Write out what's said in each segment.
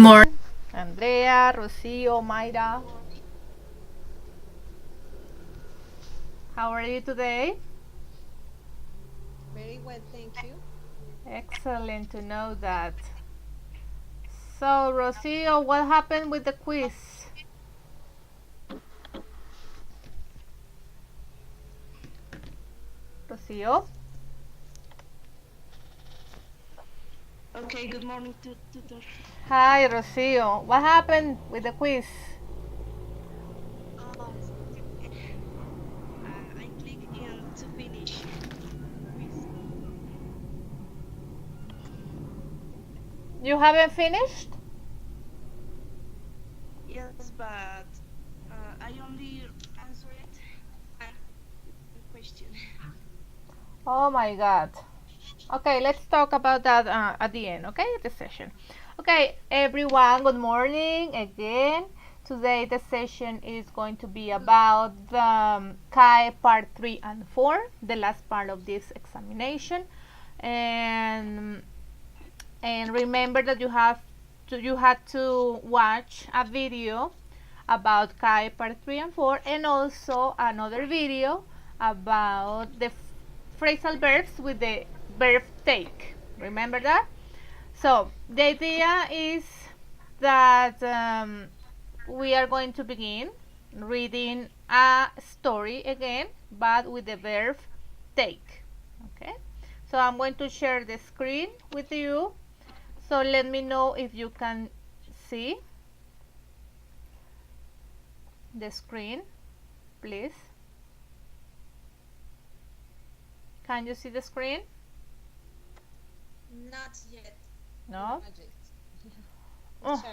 morning. Andrea, Rocio, Mayra. How are you today? Very well, thank you. Excellent to know that. So, Rocio, what happened with the quiz? Rocio? Okay, good morning, tutor. Hi, Rocio. What happened with the quiz? I click in to finish quiz. You haven't finished? Yes, but I only answered one question. Oh my god. Okay, let's talk about that at the end, okay? The session. Okay, everyone, good morning again. Today the session is going to be about the CAE part 3 and 4, the last part of this examination. And remember that you had to watch a video about CAE part 3 and 4 and also another video about the phrasal verbs with the verb take. Remember that? So the idea is that we are going to begin reading a story again, but with the verb take. Okay? So I'm going to share the screen with you. So let me know if you can see the screen, please. Can you see the screen? Not yet. No? Not yet. Oh.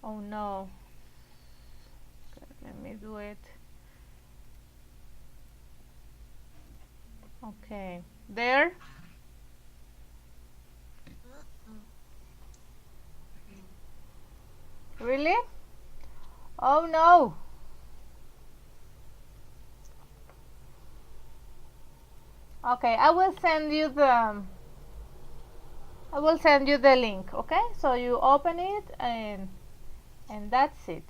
Oh no. Okay, let me do it. Okay. There? Really? Oh no. Okay, I will send you the link, okay? So you open it and that's it.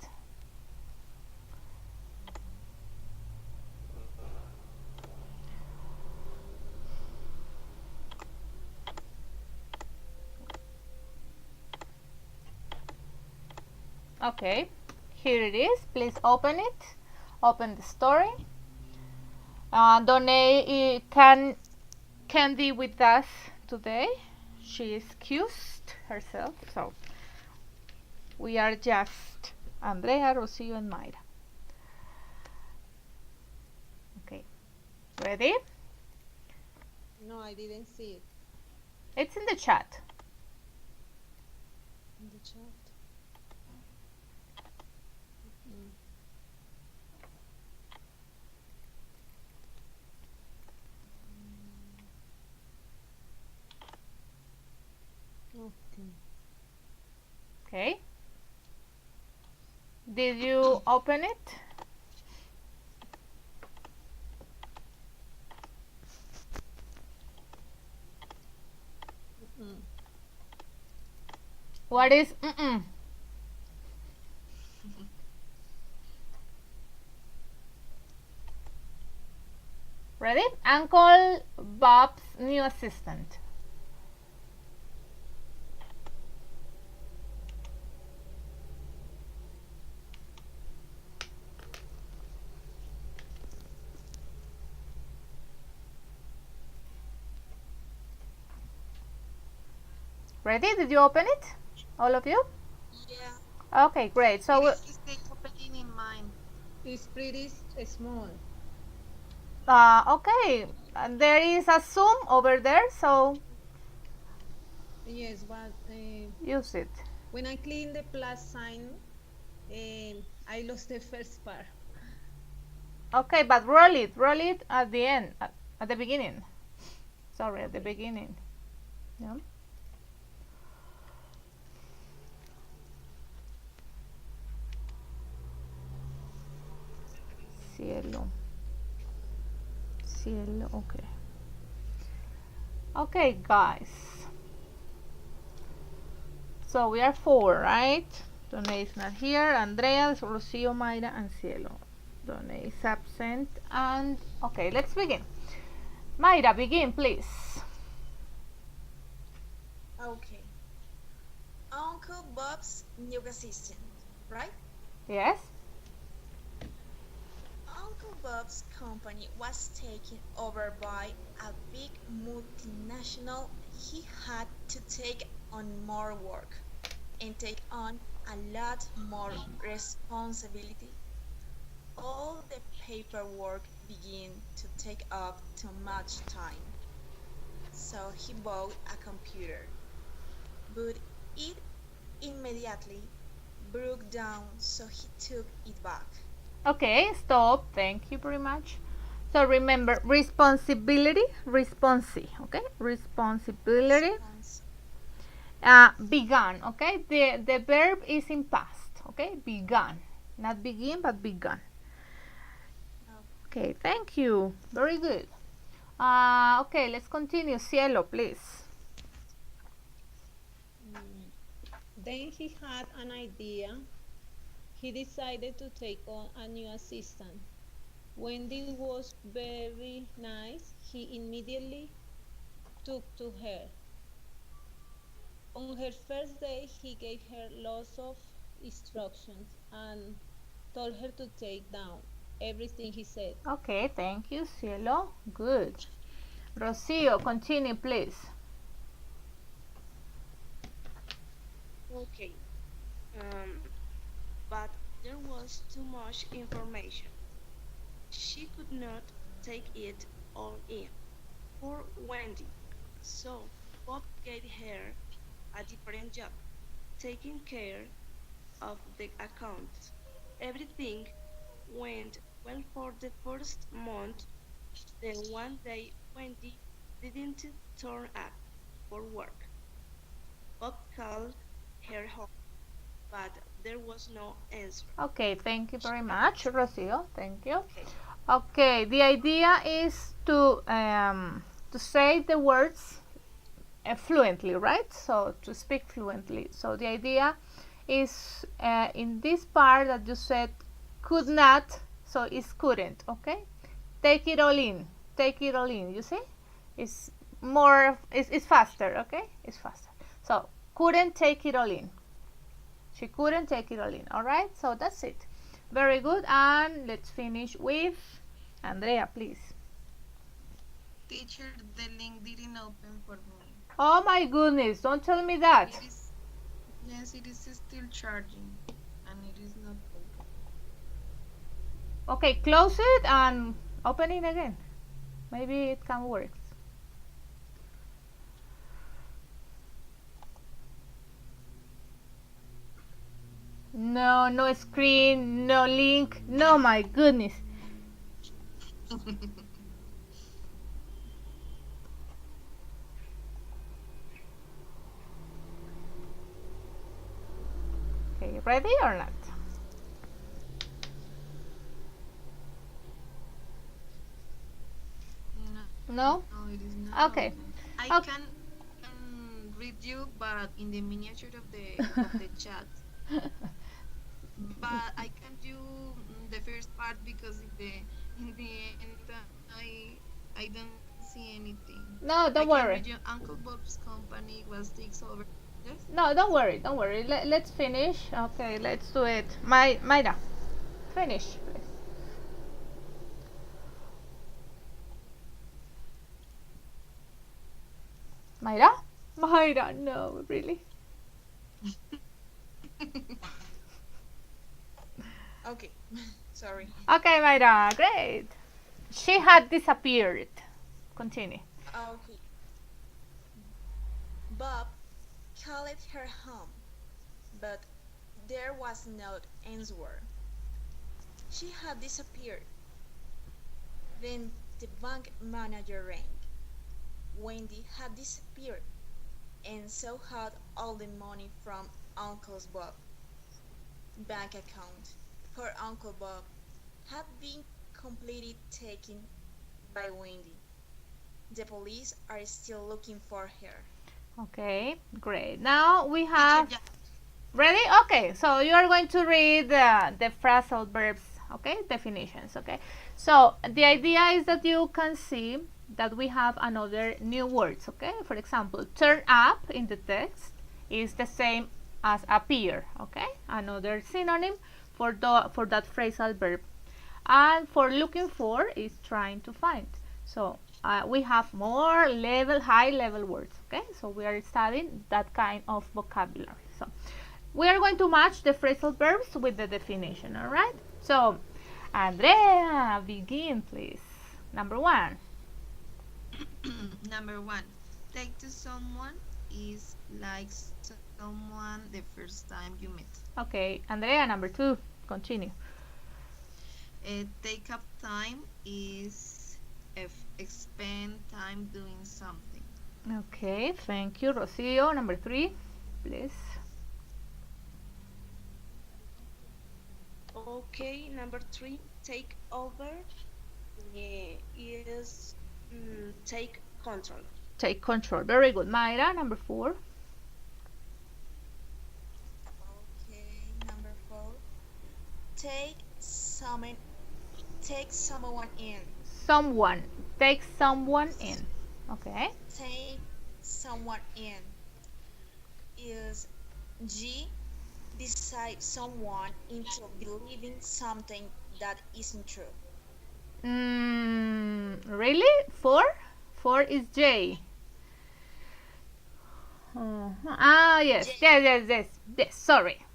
Okay, here it is. Please open it. Open the story. Done can be with us today. She excused herself, so we are just Andrea, Rocio, and Mayra. Okay, ready? No, I didn't see it It's in the chat. in the chat. Okay. Okay. Did you open it? What is mm-mm? Ready? Uncle Bob's new assistant. Ready? Did you open it? All of you? Yeah. Okay, great. So It's the opening in mine. It's pretty small. okay, there is a zoom over there, so Yes, but use it. when I click the plus sign, I lost the first part. Okay, but roll it at the end, at the beginning. Sorry, at the beginning. Yeah. Cielo. Cielo, okay. Okay, guys. So we are 4, right? Donna is not here. Andrea, Rocio, Mayra, and Cielo. Donna is absent. And okay, let's begin. Mayra, begin, please. Okay. Uncle Bob's new assistant, right? Yes. Uncle Bob's company was taken over by a big multinational. He had to take on more work and take on a lot more responsibility. All the paperwork began to take up too much time. So he bought a computer, but it immediately broke down, so he took it back. Okay, stop. Thank you very much. So remember, responsibility, okay? Responsibility. Began, okay? The verb is in past, okay? Began. Not begin, but began. Okay, thank you. Very good. Okay, let's continue. Cielo, please. Then he had an idea. He decided to take on a new assistant. Wendy was very nice. He immediately took to her. On her first day, he gave her lots of instructions and told her to take down everything he said. Okay, thank you, Cielo. Good. Rocio, continue, please. Okay. But there was too much information. She could not take it all in for Wendy. So Bob gave her a different job, taking care of the accounts. Everything went well for the first month. Then one day Wendy didn't turn up for work. Bob called her home, but there was no answer. Okay, thank you very much, Rocio. Thank you. Okay. Okay, the idea is to say the words fluently, right? So to speak fluently. So the idea is in this part that you said could not, so it's couldn't. Okay, take it all in. Take it all in. You see, it's more. It's faster. Okay, it's faster. So couldn't take it all in. She couldn't take it all in. All right. So that's it. Very good. And let's finish with Andrea, please. Teacher, the link didn't open for me. Oh my goodness, don't tell me that. Yes, it is still charging and it is not open. Okay, close it and open it again. Maybe it can work. No, no screen, no link. No, my goodness. Okay, ready or not? No? No, it is not. Okay. Open. I Okay. can read you, but in the miniature of the chat. But I can't do the first part because in the end I don't see anything. No, don't worry. Uncle Bob's company was takes over. Yes? No, don't worry, don't worry. Let's finish. Okay, let's do it. Mayra, finish, please. Mayra? Mayra, no, really? Okay, sorry. Okay, Mayra, great. She had disappeared. Continue. Okay. Bob called her home, but there was no answer. She had disappeared. Then the bank manager rang. Wendy had disappeared, and so had all the money from Uncle Bob's bank account. Her Uncle Bob had been completely taken by Wendy. The police are still looking for her. Okay, great. Now we Teacher, have yeah. ready? Okay, so you are going to read the phrasal verbs, okay, definitions, okay. So the idea is that you can see that we have another new words, okay. For example, turn up in the text is the same as appear, okay. Another synonym for that phrasal verb. And for looking for is trying to find. So we have more high level words, okay. So we are studying that kind of vocabulary. So we are going to match the phrasal verbs with the definition, all right? So, Andrea, begin, please. Number 1. Number 1, take to someone is like someone the first time you met. Okay, Andrea, number 2. Continue. Take up time is spend time doing something. Okay, thank you. Rocio, number 3, please. Okay, number 3, take over is take control. Take control. Very good. Mayra, number 4. Okay, number 4. Take someone take someone in. Someone. Take someone in. Okay. Take someone in is G decide someone into believing something that isn't true. Really? 4? 4 is J. Yes. Yes. Sorry.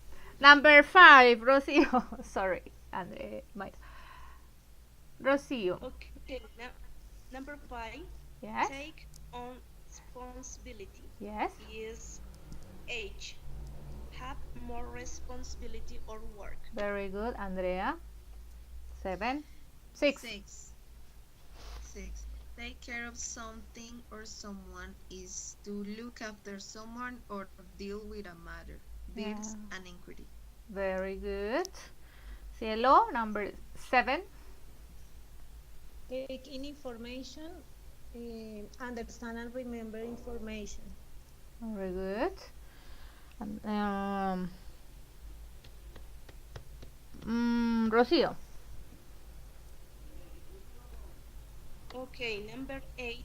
Number 5, Rocio. Sorry, Andre. Rocio. Okay, now number 5, Yes. take on responsibility Yes. is H, have more responsibility or work. Very good, Andrea. 7. 6. 6. Take care of something or someone is to look after someone or deal with a matter. There's an inquiry. Very good. Cielo, number 7. Take in information, understand and remember information. Very good. And, Rocio. Okay, number 8,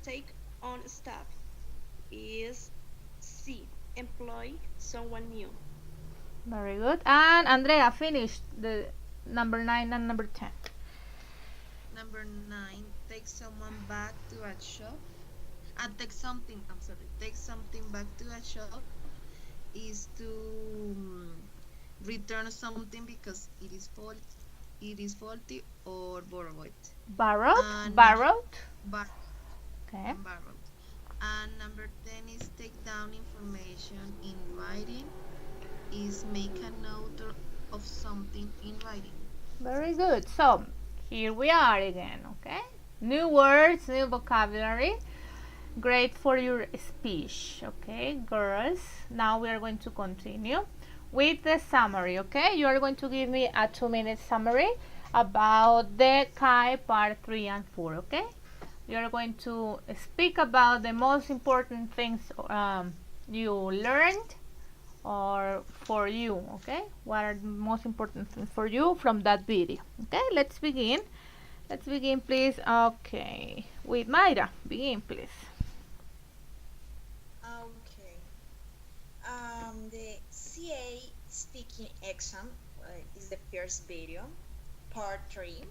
take on staff is C, employ someone new. Very good. And Andrea finished the number 9 and number 10. Number 9, take someone back to a shop. Take something back to a shop is to return something because it is faulty or borrowed. Borrowed. And Borrowed. Okay. Borrowed. And number 10 is take down information in writing is make a note of something in writing. Very good. So here we are again, okay? New words, new vocabulary. Great for your speech, okay, girls? Now we are going to continue with the summary, okay? You are going to give me a 2-minute summary about the Kai part 3 and 4, okay? You are going to speak about the most important things you learned or for you, okay? What are the most important things for you from that video? Okay, let's begin. Let's begin, please. Okay, with Mayra. Begin, please. Okay. The CA speaking exam is the first video, part 3.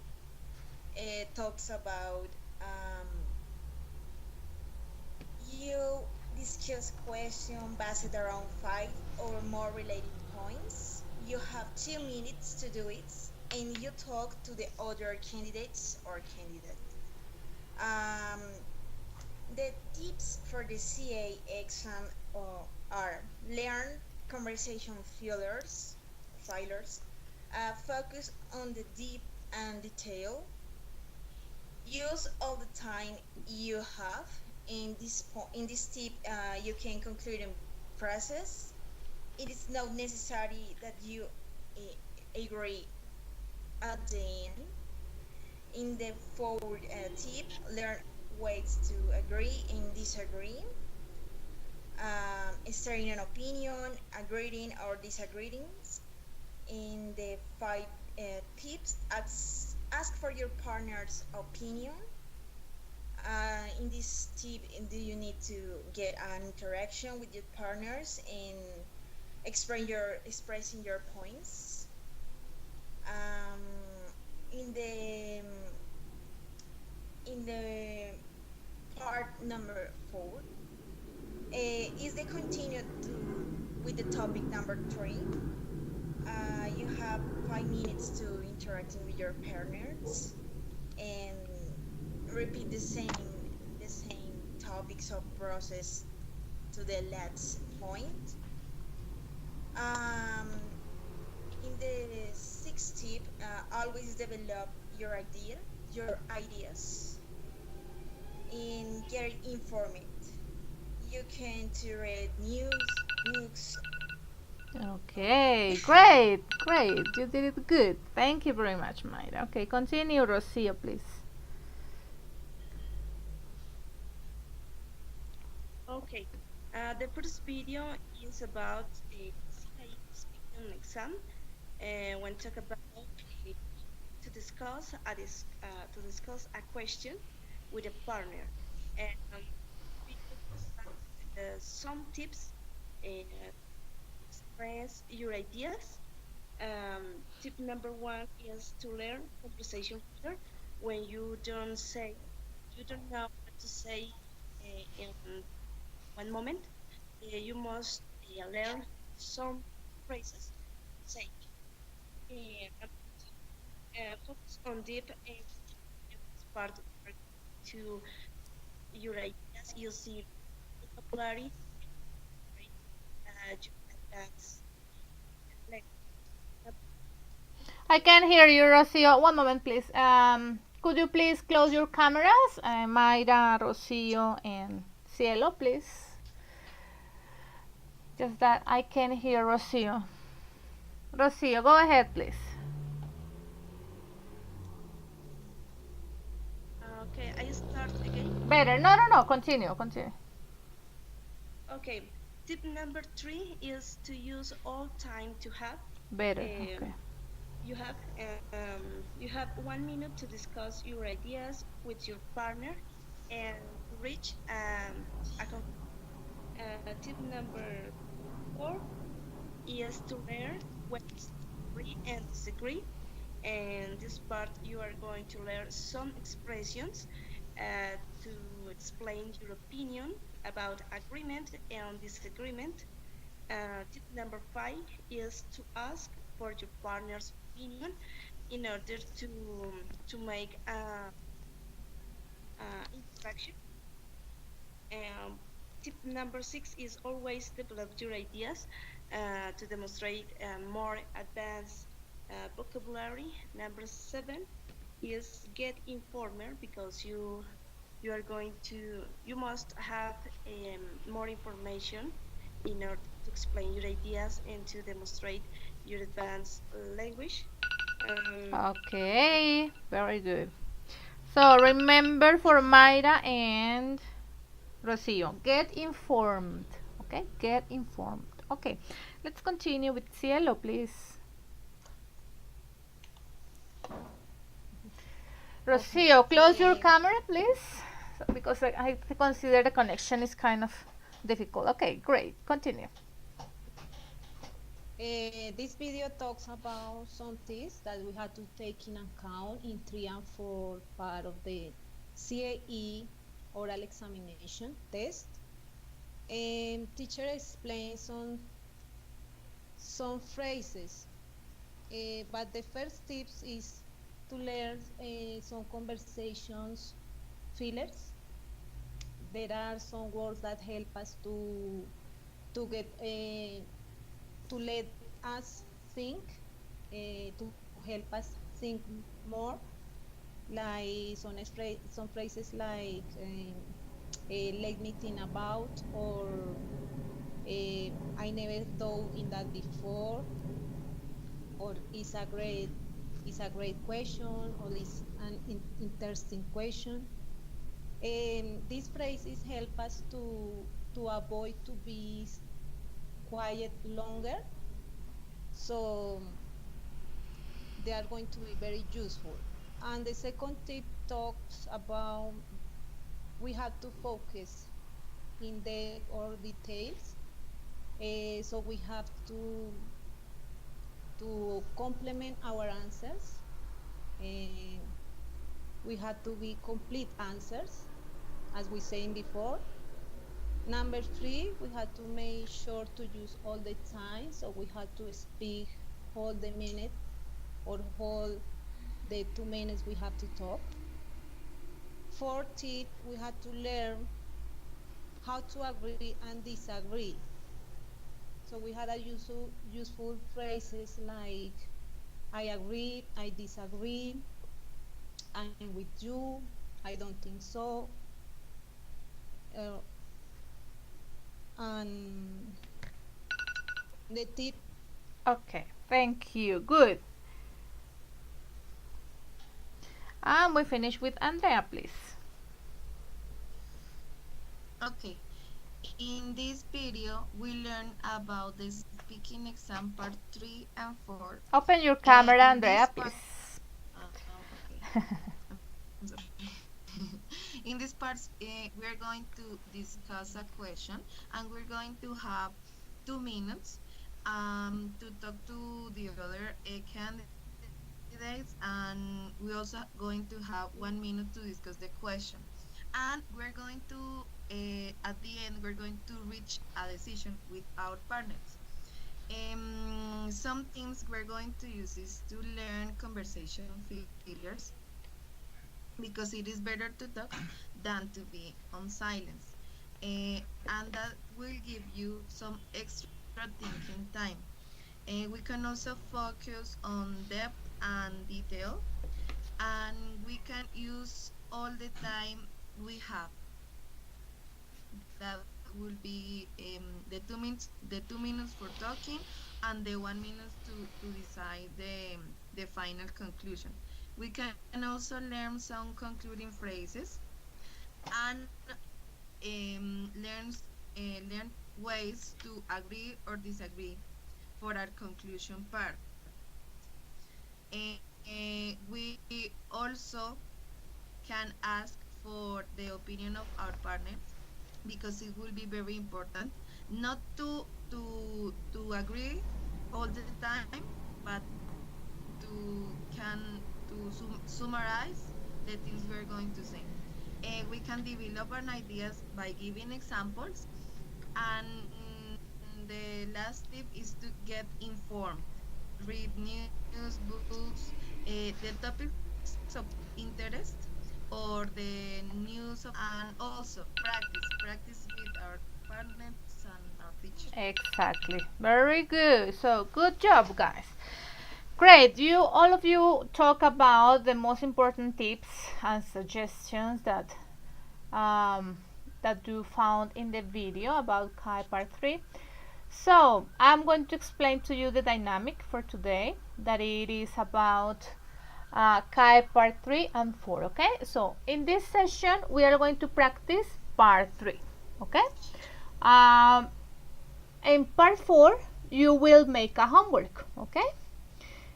It talks about you discuss question based around 5 or more related points. You have 2 minutes to do it, and you talk to the other candidates or candidate. The tips for the CA exam are learn conversation filers, focus on the deep and detail, use all the time you have. In this tip, you can conclude in phrases. It is not necessary that you agree at the end. In the forward tip, learn ways to agree and disagree. stating an opinion, agreeing or disagreeing. In the 5 tips, ask for your partner's opinion. In this tip, do you need to get an interaction with your partners and expressing your points. Um, in the part number 4, is the continued with the topic number 3. You have 5 minutes to interacting with your partners and repeat the same topics or process to the last point. In the 6th tip, always develop your ideas and get informed. You can to read news, books. Okay, great, great. You did it good. Thank you very much, Mayra. Okay, continue, Rocio, please. Okay, the first video is about the CIE speaking exam. When talk about to discuss a question with a partner, and we will some tips express your ideas. Tip number 1 is to learn conversation filler. When you don't know what to say in one moment, you must learn some phrases. Say, focus on deep part to your ideas using vocabulary. That's I can hear you, Rocio. One moment, please. Could you please close your cameras? Mayra, Rocio, and Cielo, please. Just that I can hear Rocio. Rocio, go ahead, please. okay. I start again. Better. No. Continue. Okay. Tip number 3 is to use all time to have. Better. Okay. You have 1 minute to discuss your ideas with your partner and reach a tip number 4 is to learn when to agree and disagree. And this part you are going to learn some expressions to explain your opinion about agreement and disagreement. Tip number 5 is to ask for your partner's opinion in order to make interaction. Tip number 6 is always develop your ideas to demonstrate more advanced vocabulary. Number 7 is get informed because you must have more information in order to explain your ideas and to demonstrate your advanced language. Okay, very good. So remember for Mayra and Rocio, get informed. Okay, get informed. Okay, let's continue with Cielo, please. Rocio, close your camera, please, because I consider the connection is kind of difficult. Okay, great. Continue. This video talks about some things that we have to take in account in 3 and 4 part of the CAE oral examination test. Teacher explains some phrases, but the first tips is to learn some conversations fillers. There are some words that help us to get to let us think, to help us think more, like some phrases like let me think about, or I never thought in that before, or it's a great question, or it's an interesting question. These phrases help us to to avoid to be quiet longer. So they are going to be very useful. And the second tip talks about we have to focus in the or details. So we have to complement our answers. We have to be complete answers, as we saying before. Number 3, we have to make sure to use all the time, so we have to speak all the minute or all the 2 minutes we have to talk. 4th tip, we have to learn how to agree and disagree. So we had a useful phrases like I agree, I disagree, I'm with you, I don't think so. And the tip. Okay, thank you. Good. And we finish with Andrea, please. Okay. In this video, we learn about the speaking exam part 3 and 4. Open your camera, in Andrea, this please. Okay. I'm sorry. In this part, we're going to discuss a question, and we're going to have 2 minutes to talk to the other candidates, and we're also going to have 1 minute to discuss the question. And we're going to, at the end, we're going to reach a decision with our partners. Some things we're going to use is to learn conversation failures, because it is better to talk than to be on silence. And that will give you some extra thinking time. We can also focus on depth and detail, and we can use all the time we have. That will be the 2 minutes, for talking, and the 1 minute to decide the final conclusion. We can also learn some concluding phrases, and learn ways to agree or disagree for our conclusion part. We also can ask for the opinion of our partner, because it will be very important not to agree all the time, but to summarize the things we're going to say. We can develop our ideas by giving examples, and the last tip is to get informed. Read news, books, the topics of interest, or the news of, and also practice with our partners and our teachers. Exactly. Very good. So good job, guys. Great. All of you talk about the most important tips and suggestions that you found in the video about CAI Part 3. So I'm going to explain to you the dynamic for today, that it is about CAI Part 3 and 4. Okay, so in this session we are going to practice Part 3. Okay, in Part 4 you will make a homework. Okay,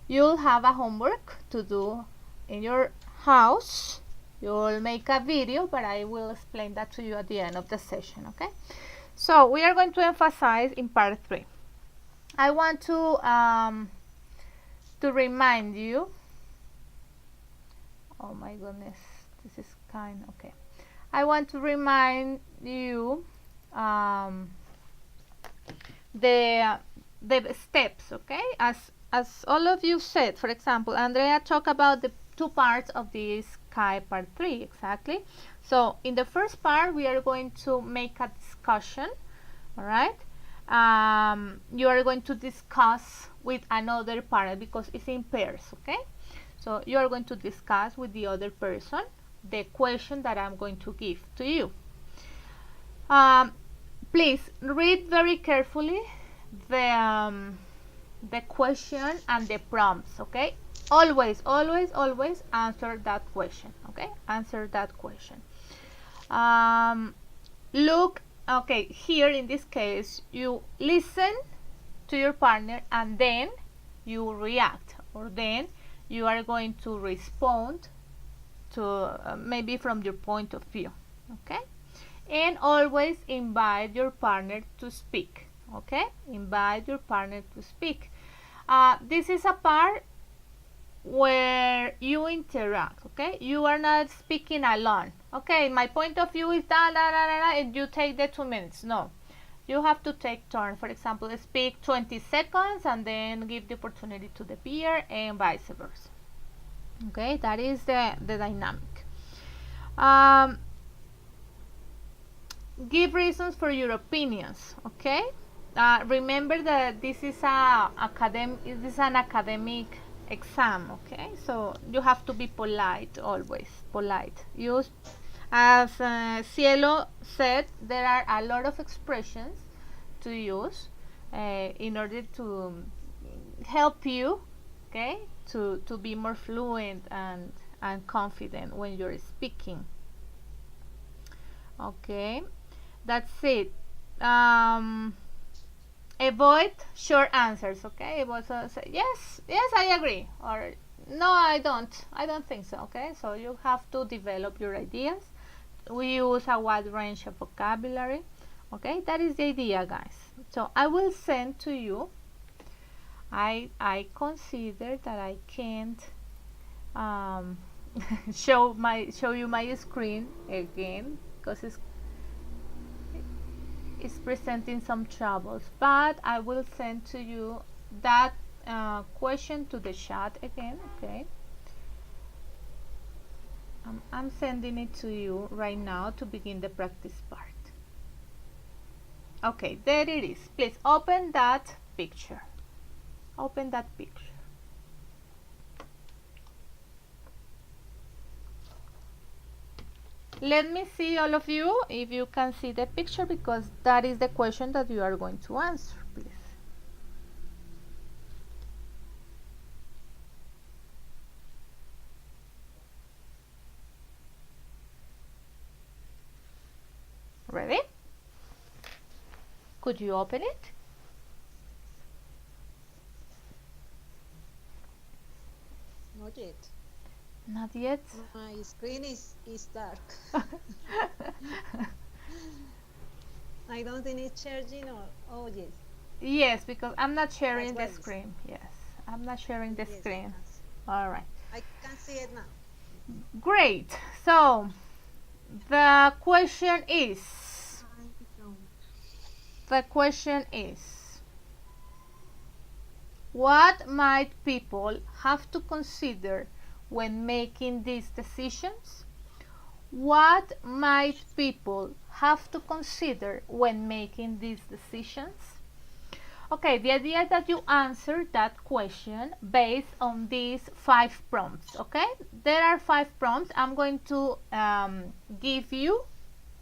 you'll have a homework to do in your house. You'll make a video, but I will explain that to you at the end of the session. Okay, so we are going to emphasize in Part 3. I want to remind you. Oh my goodness, this is kind. Okay, I want to remind you the steps. Okay, as all of you said. For example, Andrea talked about the 2 parts of this CAI Part 3 exactly. So in the first part we are going to make a discussion. All right, you are going to discuss with another partner, because it's in pairs. Okay, so you are going to discuss with the other person the question that I'm going to give to you. Please read very carefully the question and the prompts. Okay, always answer that question. Okay, answer that question. Look okay, here in this case, you listen to your partner and then you react, or then you are going to respond to maybe from your point of view. Okay, and always invite your partner to speak. Okay, invite your partner to speak. This is a part where you interact. Okay, you are not speaking alone. Okay, my point of view is da da da da, da and you take the 2 minutes. No, you have to take turn. For example, speak 20 seconds and then give the opportunity to the peer, and vice versa. Okay, that is the dynamic. Give reasons for your opinions. Okay, remember that this is an academic exam. Okay, so you have to be polite, always polite. Use, as Cielo said, there are a lot of expressions to use in order to help you, okay, to be more fluent and confident when you're speaking. Okay, that's it. Avoid short answers. Okay, avoid say yes, I agree, or no, I don't think so. Okay, so you have to develop your ideas. We use a wide range of vocabulary. Okay, that is the idea, guys. So I will send to you. I consider that I can't show you my screen again because it's presenting some troubles, but I will send to you that question to the chat again. Okay, I'm sending it to you right now to begin the practice part. Okay, there it is. Please open that picture. Open that picture. Let me see, all of you, if you can see the picture, because that is the question that you are going to answer, please. Ready? Could you open it? Not yet. Not yet. My screen is dark. I don't think it's charging, or oh yes. Yes, because I'm not sharing the That's why screen. Yes, I'm not sharing the Yes, screen. All right. I can see it now. Great. So the question is, what might people have to consider when making these decisions? What might people have to consider when making these decisions? Okay, the idea is that you answer that question based on these 5 prompts. Okay, there are 5 prompts. I'm going to give you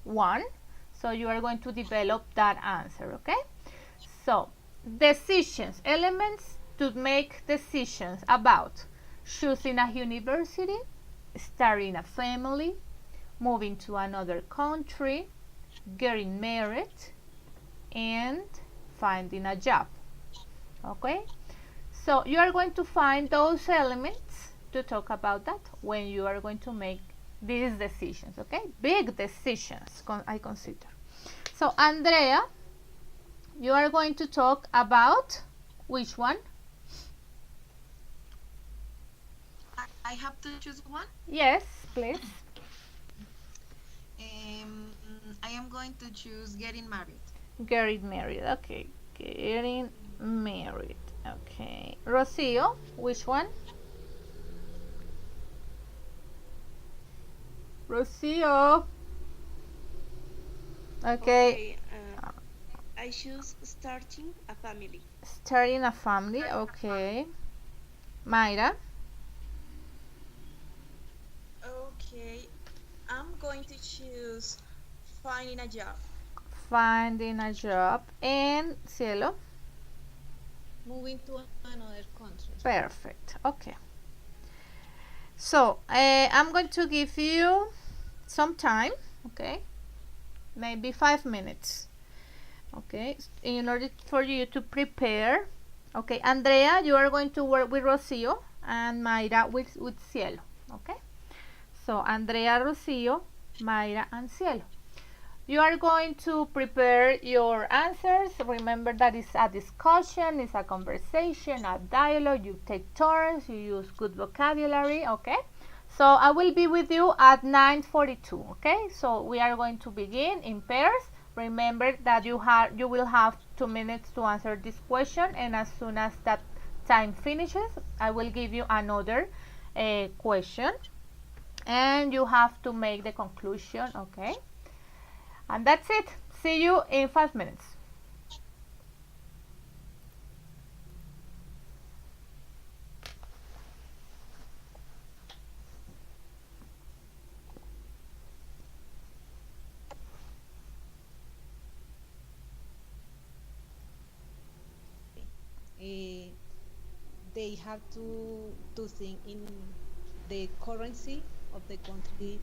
one, so you are going to develop that answer. Okay, so decisions, elements to make decisions about choosing a university, starting a family, moving to another country, getting married, and finding a job. Okay, so you are going to find those elements to talk about that when you are going to make these decisions. Okay, big decisions, I consider. So Andrea, you are going to talk about which one? I have to choose one. Yes, please. I am going to choose getting married. Getting married. Okay, getting married. Okay, Rocio, which one? Rocio. Okay. I choose starting a family. Starting a family. Okay. Mayra. Okay, I'm going to choose finding a job. Finding a job. And Cielo. Moving to another country. Perfect. Okay. So I'm going to give you some time. Okay. maybe 5 minutes. Okay, in order for you to prepare. Okay, Andrea, you are going to work with Rocio and Mayra with Cielo. Okay, so Andrea, Rocio, Mayra, and Cielo. You are going to prepare your answers. Remember that it's a discussion, it's a conversation, a dialogue. You take turns, you use good vocabulary, okay? So I will be with you at 9:42, okay? So we are going to begin in pairs. Remember that you will have 2 minutes to answer this question, and as soon as that time finishes, I will give you another question, and you have to make the conclusion, okay? And that's it. See you in 5 minutes. They have to think in the currency of the country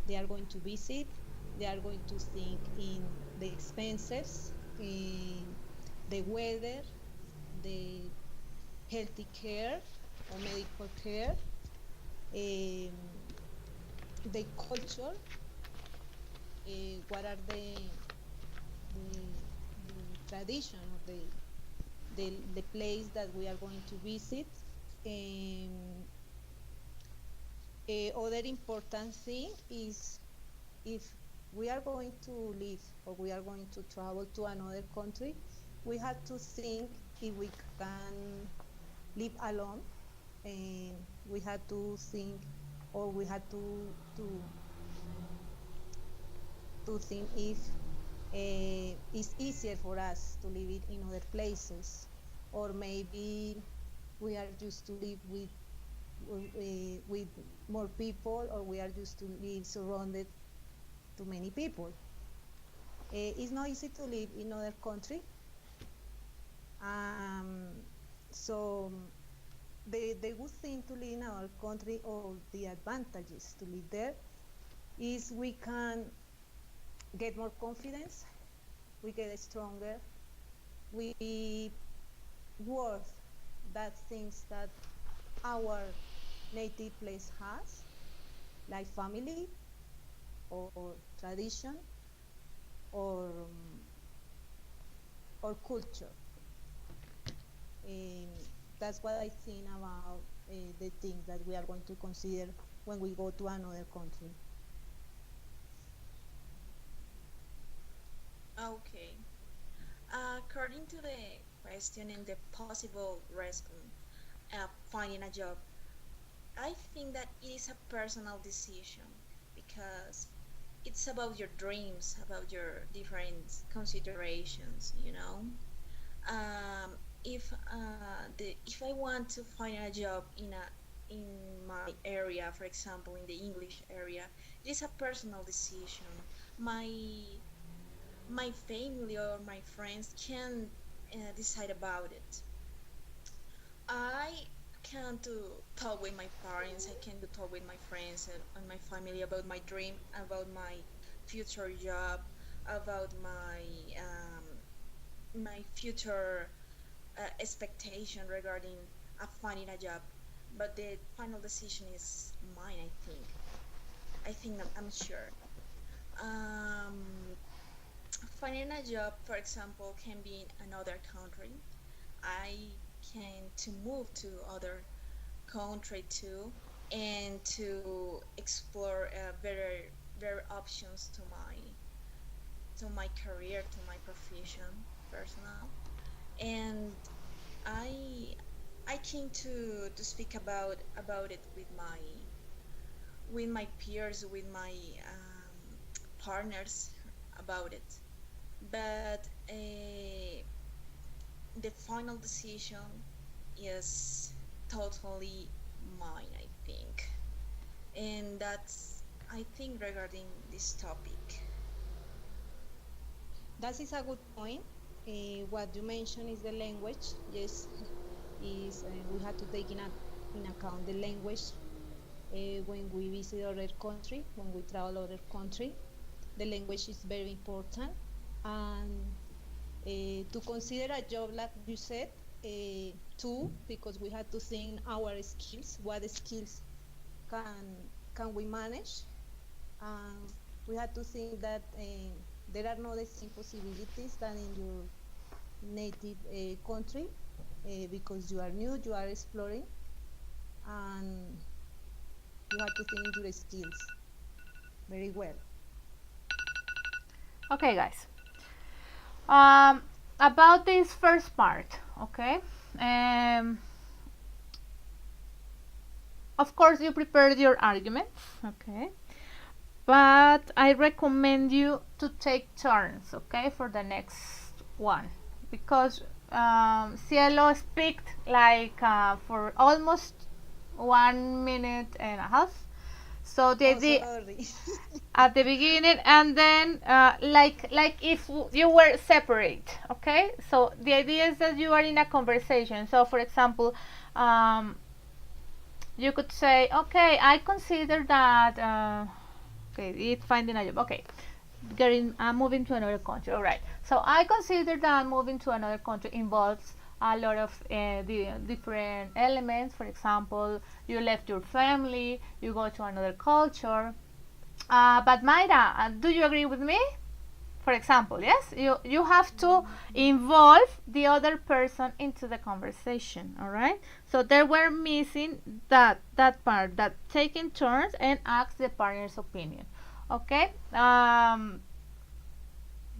they are going to visit. They are going to think in the expenses, in the weather, the healthy care or medical care, the culture, what are the tradition of the place that we are going to visit. Other important thing is if we are going to live or we are going to travel to another country, we have to think if we can live alone, and we had to think, or we had to think if it's easier for us to live it in other places, or maybe we are used to live with more people, or we are used to live surrounded to many people. It's not easy to live in other country. So the good thing to live in our country, or the advantages to live there, is we can get more confidence, we get stronger, we worth that things that our native place has, like family or tradition or culture. That's what I think about the things that we are going to consider when we go to another country. Okay. According to the question and the possible response, finding a job, I think that it is a personal decision because it's about your dreams, about your different considerations, you know. If if I want to find a job in my area, for example, in the English area, it is a personal decision. My my family or my friends can decide about it. I can to talk with my parents. I can to talk with my friends and my family about my dream, about my future job, about my future expectation regarding finding a job. But the final decision is mine. I think I'm sure. Um, Finding a job, for example, can be in another country. I can to move to other country too, and to explore better options to my career, to my profession, personal. And I I came to speak about it with my peers, with my partners about it. But the final decision is totally mine, I think. And that's, I think, regarding this topic. That is a good point. What you mentioned is the language. Yes, is we have to take in account the language when we visit other country, when we travel other country. the language is very important. And to consider a job, like you said, too, because we had to think our skills, what skills can we manage. We had to think that there are not the same possibilities than in your native country, because you are new, you are exploring, and you have to think your skills very well. Okay, guys. About this first part, okay. Of course, you prepared your arguments, okay. But I recommend you to take turns, okay, for the next one, because Cielo speaked like for almost 1 minute and a half. So the idea Sorry. at the beginning, and then like if you were separate, okay. So the idea is that you are in a conversation. So for example, you could say, okay, I consider that okay, it's finding a job, okay, moving to another country, all right. So I consider that moving to another country involves a lot of the different elements. For example, you left your family, you go to another culture. But Mayra, do you agree with me? For example, yes, you have to involve the other person into the conversation. All right. So there we're missing that part, that taking turns and ask the partner's opinion. Okay.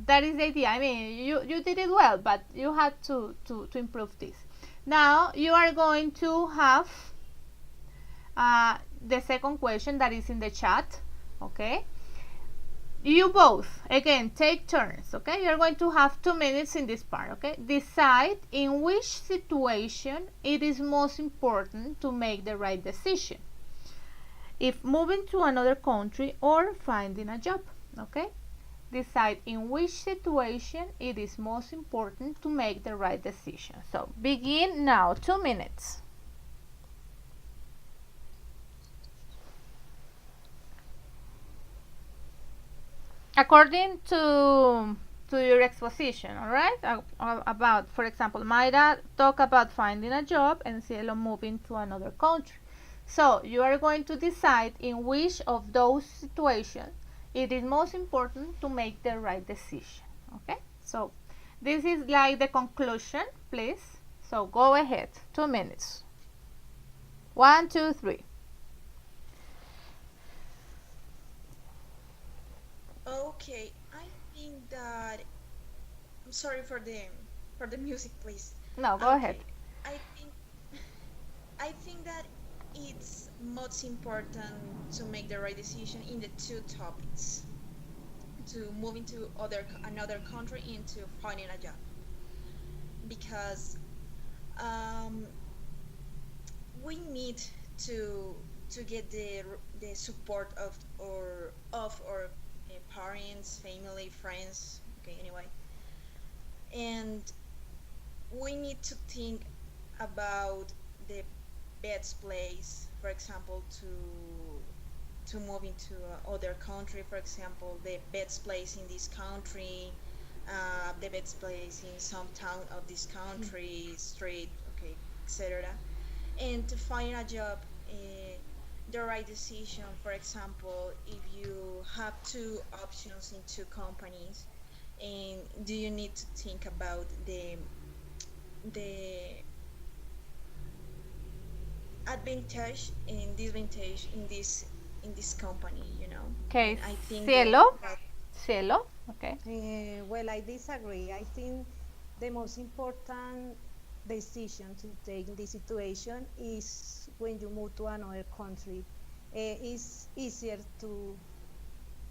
That is the idea. I mean, you did it well, but you had to improve this. Now you are going to have the second question that is in the chat. Okay. You both, again, take turns, okay? You're going to have 2 minutes in this part, okay? Decide in which situation it is most important to make the right decision. If moving to another country or finding a job, okay? Decide in which situation it is most important to make the right decision. So begin now, 2 minutes. According to your exposition, all right, about, for example, Mayra talk about finding a job and Cielo moving to another country. So you are going to decide in which of those situations it is most important to make the right decision. Okay, so this is like the conclusion, please. So go ahead, 2 minutes. 1, 2, 3. Okay, I think that I'm sorry for the music, please. No, go ahead. I think I think that it's most important to make the right decision in the two topics: to moving to another country and to finding a job, because we need to get the support of our parents, family, friends. Okay, anyway, and we need to think about the best place. For example, to move into other country. For example, the best place in this country, the best place in some town of this country, street, okay, etc. And to find a job, the right decision. For example, if you have two options in two companies, and do you need to think about the advantage and disadvantage in this company, you know? Okay, And I think Cielo. that Cielo, okay. Well, I disagree. I think the most important decision to take in this situation is when you move to another country. It's easier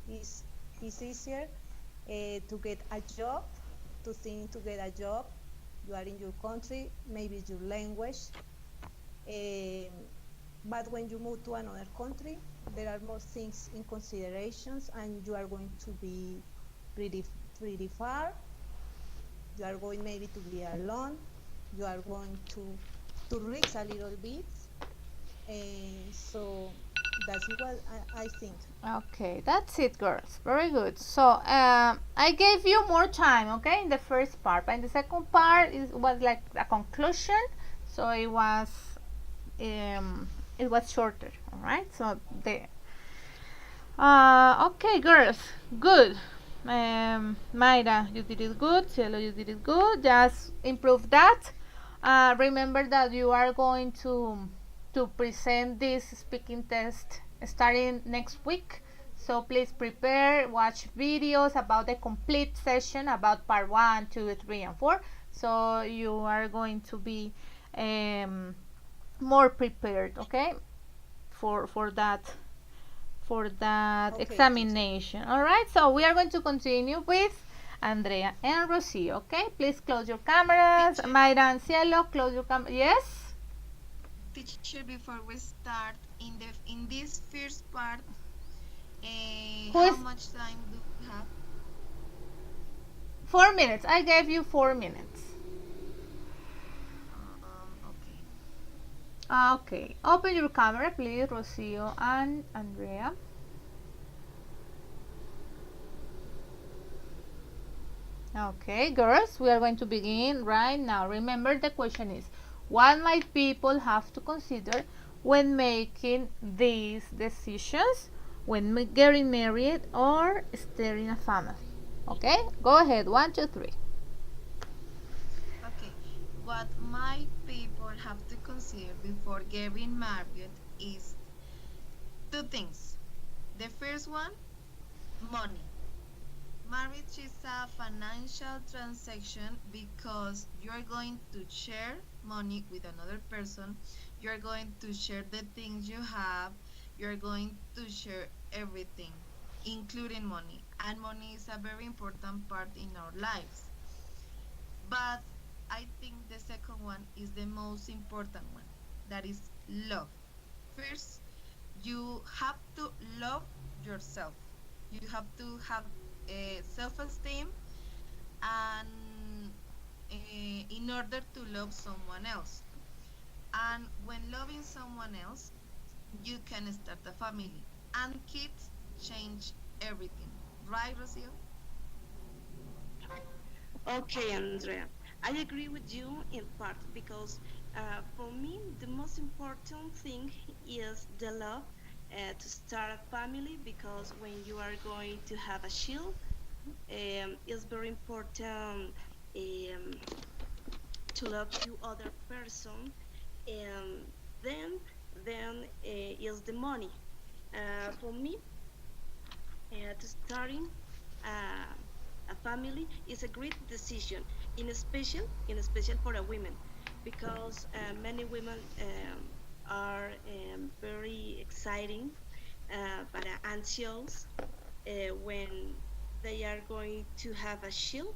it's easier to get a job, to think to get a job. You are in your country, maybe your language. But when you move to another country, there are more things in considerations, and you are going to be pretty far. You are going maybe to be alone. You are going to risk a little bit, and so That's what I think. Okay, that's it, girls. Very good. So, I gave you more time, okay, in the first part, but in the second part, was like a conclusion, so um, it was shorter. All right. So the okay, girls, good. Mayra, you did it good. Cielo, you did it good. Just improve that. Remember that you are going to present this speaking test starting next week. So please prepare, watch videos about the complete session about part 1, 2, 3, and 4. So you are going to be more prepared, okay, for that Okay, teacher. examination. All right, so we are going to continue with Andrea and Rocio. Okay, please close your cameras. Teacher, Mayra and Cielo, close your camera. Yes. teacher, before we start in this first part, Who how is much time do we have? 4 minutes? I gave you 4 minutes. Okay. Okay, open your camera, please, Rocio and Andrea. Okay, girls, we are going to begin right now. Remember, the question is, what might people have to consider when making these decisions, when getting married or starting a family? Okay, go ahead. 1, 2, 3. Okay. What my people have to consider before getting married is two things. The first one, money. Marriage is a financial transaction because you're going to share money with another person. You're going to share the things you have. You're going to share everything, including money. And money is a very important part in our lives. But I think the second one is the most important one. That is love. First, you have to love yourself. You have to have self-esteem and in order to love someone else. And when loving someone else, you can start a family. And kids change everything. Right, Rocio? Okay, Andrea, I agree with you in part because for me the most important thing is the love to start a family because when you are going to have a child, it's very important um, to love to other person, and then is the money. For me, to starting uh, a family is a great decision, in special for a women, because many women are very exciting but anxious when they are going to have a child,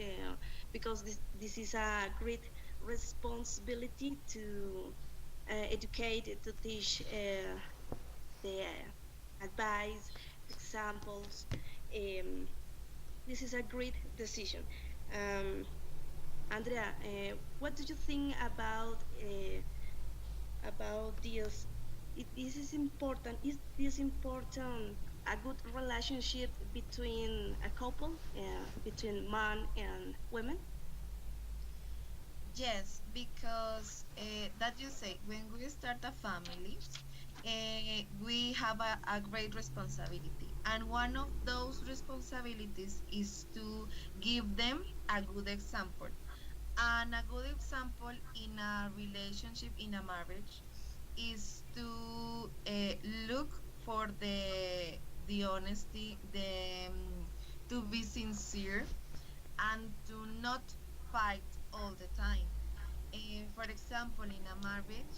uh, because this is a great responsibility to educate, to teach the advice, examples. Um, this is a great decision. Um, Andrea, what do you think about this? This is important. Is this important? A good relationship between a couple, between man and women? Yes, because that you say, when we start a family, we have a great responsibility. And one of those responsibilities is to give them a good example. And a good example in a relationship, in a marriage, is to look for the honesty, to be sincere, and to not fight all the time. For example, in a marriage,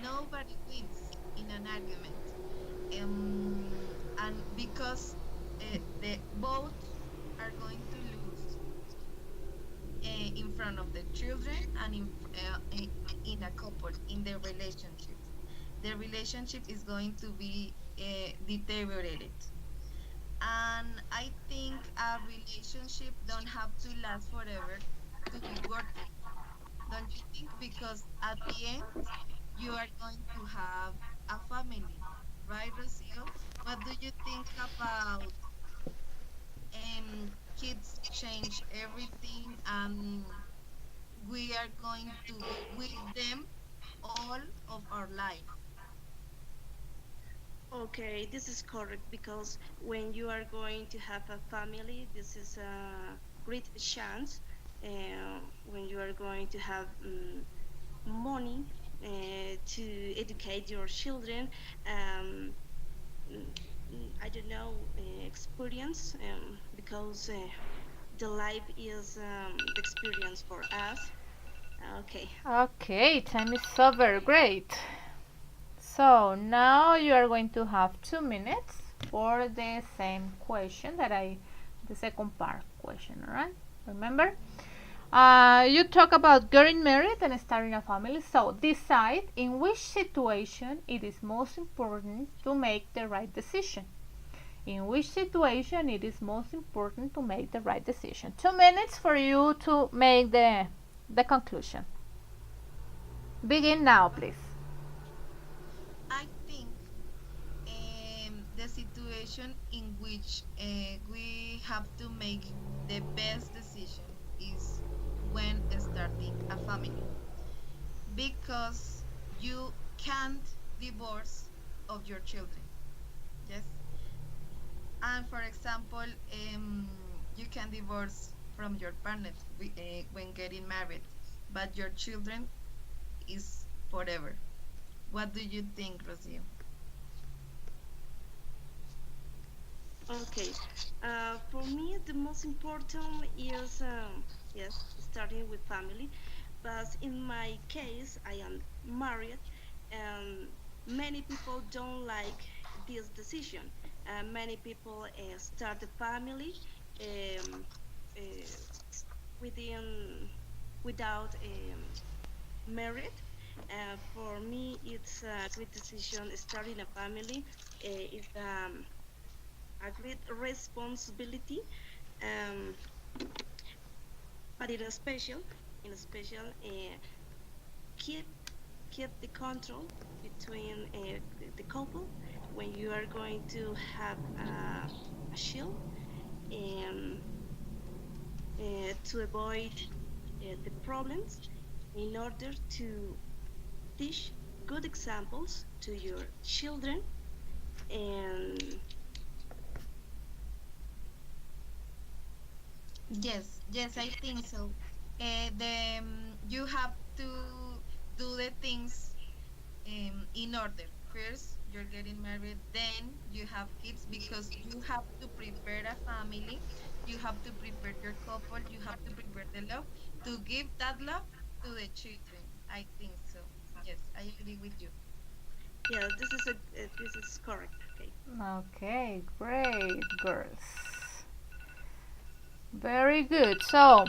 nobody wins in an argument, and because the both are going to lose in front of the children and in a couple in the relationship is going to be deteriorated. And I think a relationship don't have to last forever to be worth it, don't you think? Because at the end, you are going to have a family. right, Rocio? What do you think about kids change everything and we are going to be with them all of our life? Okay, this is correct because when you are going to have a family, this is a great chance. When you are going to have money to educate your children, um, mm, I don't know, experience, because the life is the experience for us. Okay. Okay, time is over. Great. So now you are going to have 2 minutes for the same question the second part question, alright? Remember? You talk about getting married and starting a family. So decide in which situation it is most important to make the right decision. In which situation it is most important to make the right decision. 2 minutes for you to make the conclusion. Begin now, please. I think the situation in which we have to make the best decision is when starting a family because you can't divorce of your children. Yes. And for example, you can divorce from your partner when getting married, but your children is forever. What do you think, Rocio? Okay. For me, the most important is yes, starting with family. But in my case, I am married, and many people don't like this decision. Many people start a family um, uh, within without married. For me, it's a great decision. Starting a family is a great responsibility, um, but in a special, keep keep the control between the couple when you are going to have a child, and to avoid the problems, in order to teach good examples to your children. And Yes, yes, I think so. You have to do the things in order. First, you're getting married, then you have kids because you have to prepare a family, you have to prepare your couple, you have to prepare the love to give that love to the children. I think so. Yes, I agree with you. yeah, this is correct. Okay. Okay, great, girls. Very good. So,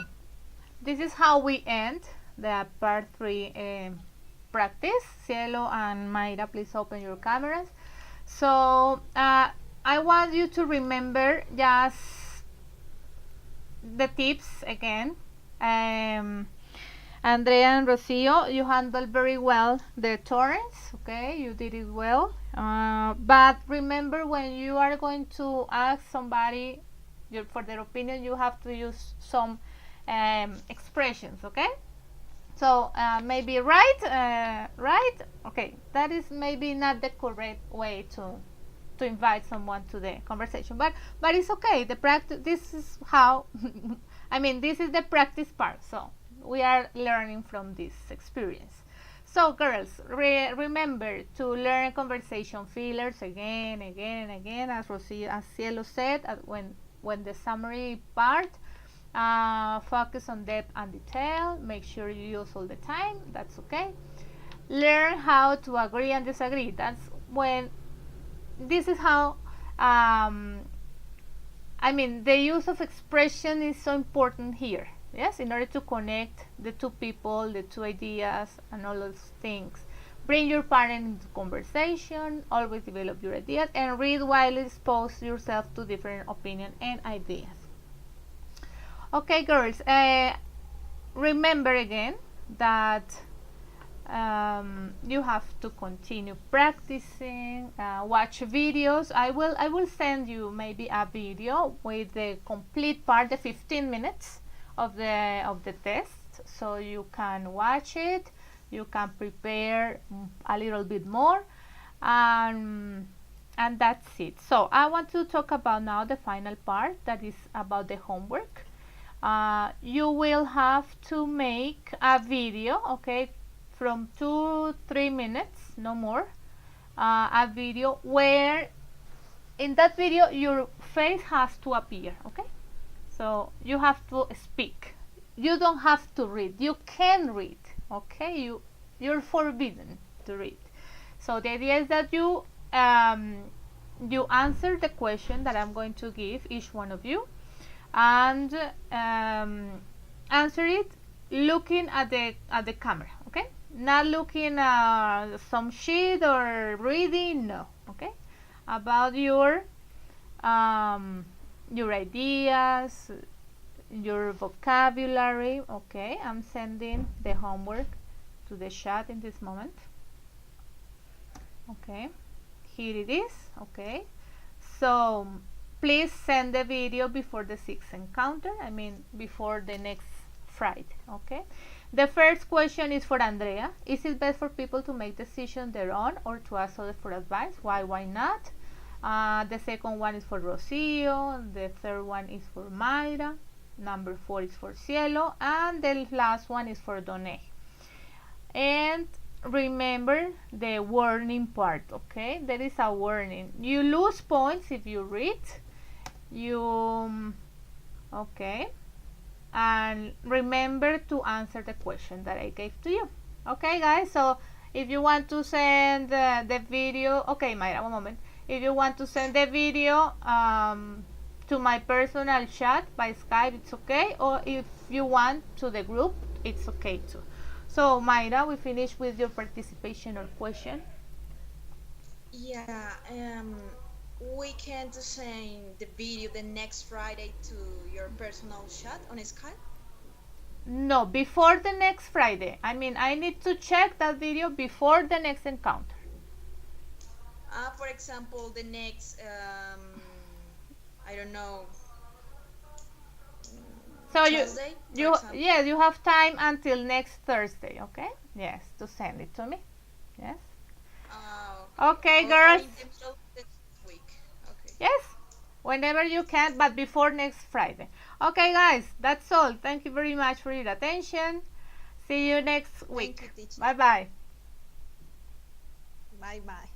this is how we end the part 3 practice. Cielo and Mayra, please open your cameras. So, I want you to remember just the tips again. Andrea and Rocio, you handled very well the torrents, okay? You did it well. But remember, when you are going to ask somebody for their opinion, you have to use some expressions, okay? So maybe right, okay. That is maybe not the correct way to invite someone to the conversation, but it's okay. The practice. This is how. I mean, this is the practice part. So we are learning from this experience. So girls, remember to learn conversation fillers again, again, and again, as Cielo said, when the summary part. Focus on depth and detail. Make sure you use all the time. That's okay. Learn how to agree and disagree. That's when. This is how. I mean, the use of expression is so important here. Yes, in order to connect the two people, the two ideas, and all those things. Bring your partner into conversation. Always develop your ideas and read while expose yourself to different opinions and ideas. Okay, girls. Remember again that you have to continue practicing, watch videos. I will send you maybe a video with the complete part, the 15 minutes of the test, so you can watch it, you can prepare a little bit more, and that's it. So I want to talk about now the final part, that is about the homework. You will have to make a video, okay, from 2-3 minutes, no more, a video where in that video your face has to appear, okay? So you have to speak. You don't have to read. You can read, okay? You're forbidden to read. So the idea is that you answer the question that I'm going to give each one of you, and answer it looking at the camera, okay? Not looking at some sheet or reading, no, okay? About your ideas, your vocabulary, okay? I'm sending the homework to the chat in this moment. Okay, here it is. Okay, so please send the video before the 6th encounter, I mean before the next Friday. Okay, the first question is for Andrea. Is it best for people to make decisions their own or to ask others for advice? Why not? The second one is for Rocio. The third one is for Mayra. Number 4 is for Cielo, and the last one is for Done. And remember the warning part, okay? There is a warning. You lose points if you read. Okay, and remember to answer the question that I gave to you. Okay, guys, so if you want to send the video, okay, Mayra, one moment. If you want to send the video to my personal chat by Skype, it's okay, or if you want to the group, it's okay too. So Mayra, we finished with your participation or question. Yeah, we can send the video the next Friday to your personal chat on Skype. No, before the next Friday. I mean, I need to check that video before the next encounter. For example, the next, I don't know. So Tuesday, yes, you have time until next Thursday, okay? Yes, to send it to me. Yes. Okay, girls. Or in the middle of the week. Okay. Yes, whenever you can, but before next Friday. Okay, guys, that's all. Thank you very much for your attention. See you next week. Thank you, teacher. Bye-bye. Bye-bye.